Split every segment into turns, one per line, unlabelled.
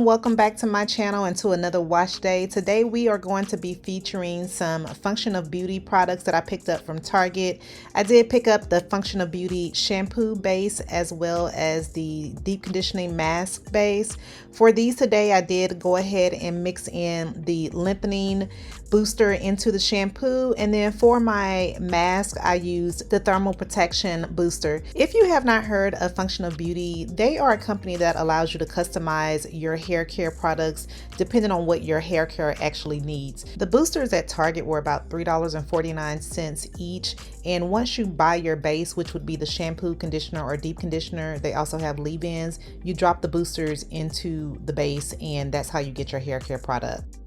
everyone, welcome back to my channel and to another wash day. Today we are going to be featuring some Function of Beauty products that I picked up from Target. I did pick up the Function of Beauty shampoo base as well as the deep conditioning mask base. For these today, I did go ahead and mix in the lengthening booster into the shampoo, and then for my mask I used the thermal protection booster. If you have not heard of Function of Beauty, they are a company that allows you to customize your hair care products depending on what your hair care actually needs. The boosters at Target were about $3.49 each, and once you buy your base, which would be the shampoo, conditioner, or deep conditioner, they also have leave-ins. You drop the boosters into the base, and that's how you get your hair care product.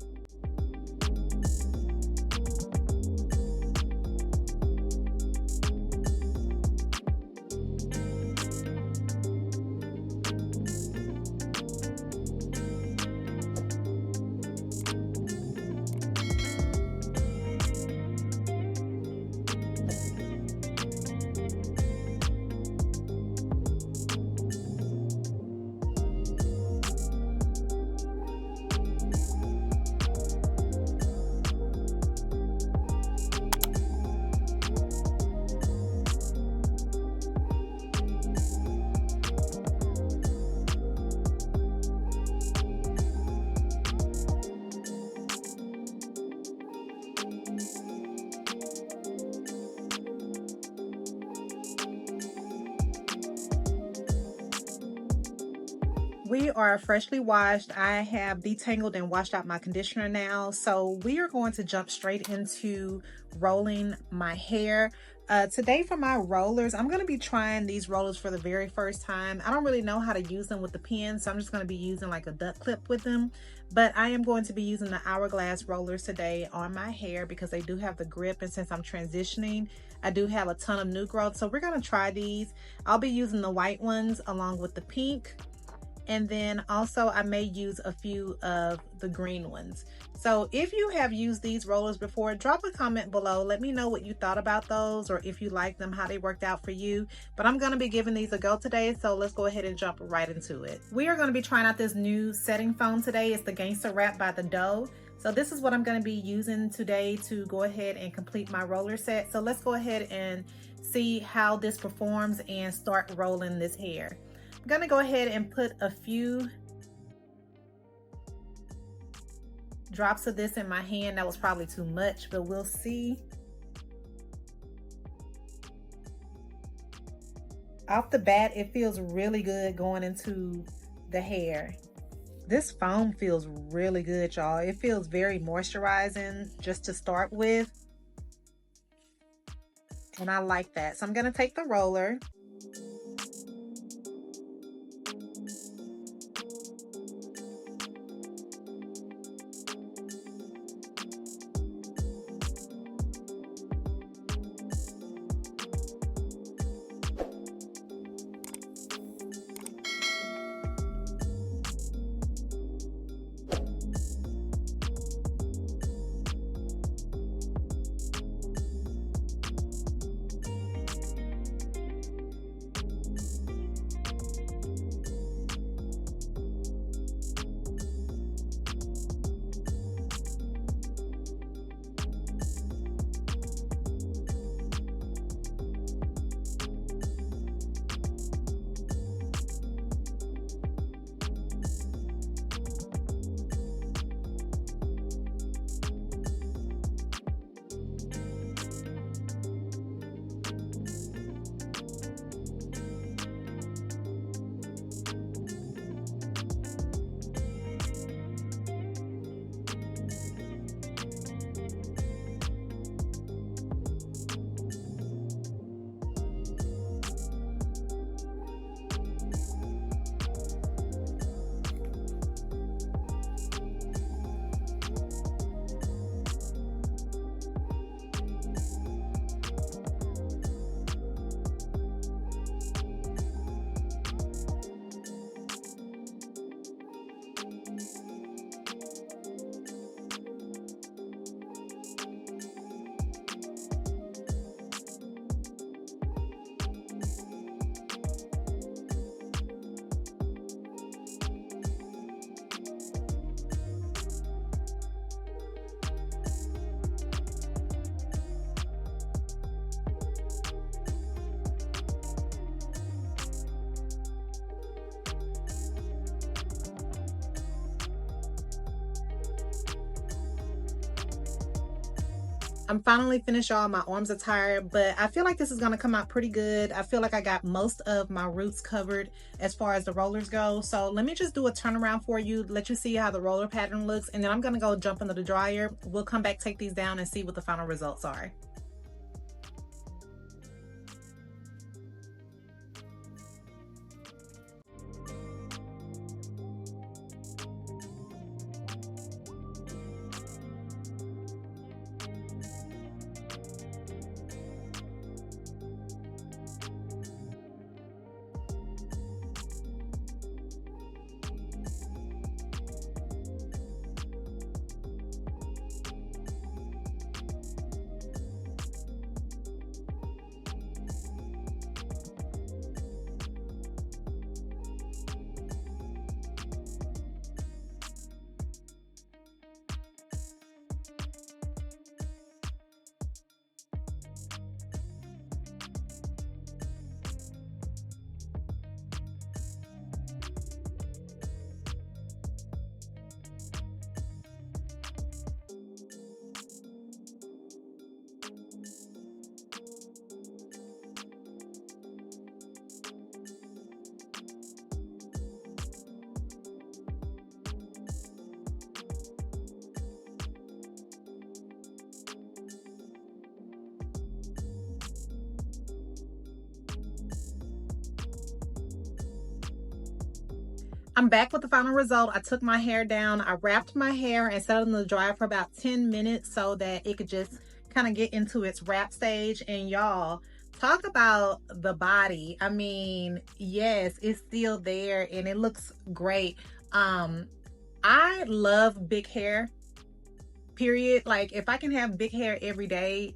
We are freshly washed. I have detangled and washed out my conditioner now. So we are going to jump straight into rolling my hair. Today for my rollers, I'm going to be trying these rollers for the very first time. I don't really know how to use them with the pen, so I'm just going to be using like a duck clip with them. But I am going to be using the hourglass rollers today on my hair because they do have the grip, and since I'm transitioning, I do have a ton of new growth. So we're going to try these. I'll be using the white ones along with the pink. And then also I may use a few of the green ones. So if you have used these rollers before, drop a comment below. Let me know what you thought about those, or if you like them, how they worked out for you. But I'm going to be giving these a go today, so let's go ahead and jump right into it. We are going to be trying out this new setting foam today. It's the Gangster Wrap by the Doux. So this is what I'm going to be using today to go ahead and complete my roller set. So let's go ahead and see how this performs and start rolling this hair. I'm gonna go ahead and put a few drops of this in my hand. That was probably too much, but we'll see. Off the bat, it feels really good going into the hair. This foam feels really good, y'all. It feels very moisturizing just to start with. And I like that. So I'm gonna take the roller. I'm finally finished, y'all. My arms are tired, but I feel like this is gonna come out pretty good. I feel like I got most of my roots covered as far as the rollers go. So let me just do a turnaround for you, let you see how the roller pattern looks, and then I'm gonna go jump into the dryer. We'll come back, take these down, and see what the final results are. I'm back with the final result. I took my hair down, I wrapped my hair and set it in the dryer for about 10 minutes so that it could just kind of get into its wrap stage. And y'all, talk about the body. I mean, yes, it's still there and it looks great. I love big hair, period. Like if I can have big hair every day,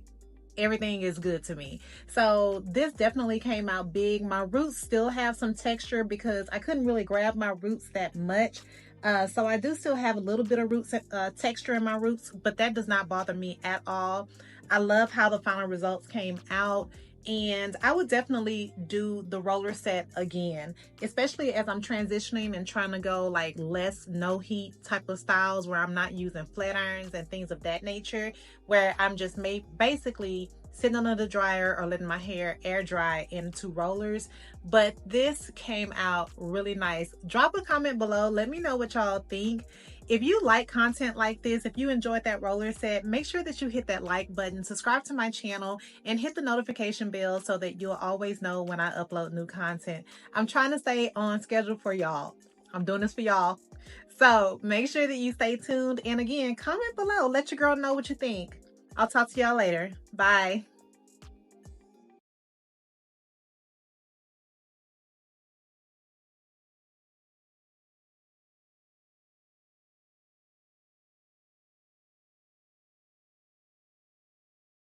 everything is good to me. So this definitely came out big. My roots still have some texture because I couldn't really grab my roots that much. So I do still have a little bit of roots texture in my roots, but that does not bother me at all. I love how the final results came out. And I would definitely do the roller set again, especially as I'm transitioning and trying to go like less no heat type of styles where I'm not using flat irons and things of that nature, where I'm just basically sitting under the dryer or letting my hair air dry into rollers. But this came out really nice. Drop a comment below. Let me know what y'all think. If you like content like this, if you enjoyed that roller set, make sure that you hit that like button, subscribe to my channel, and hit the notification bell so that you'll always know when I upload new content. I'm trying to stay on schedule for y'all. I'm doing this for y'all. So make sure that you stay tuned. And again, comment below. Let your girl know what you think. I'll talk to y'all later. Bye.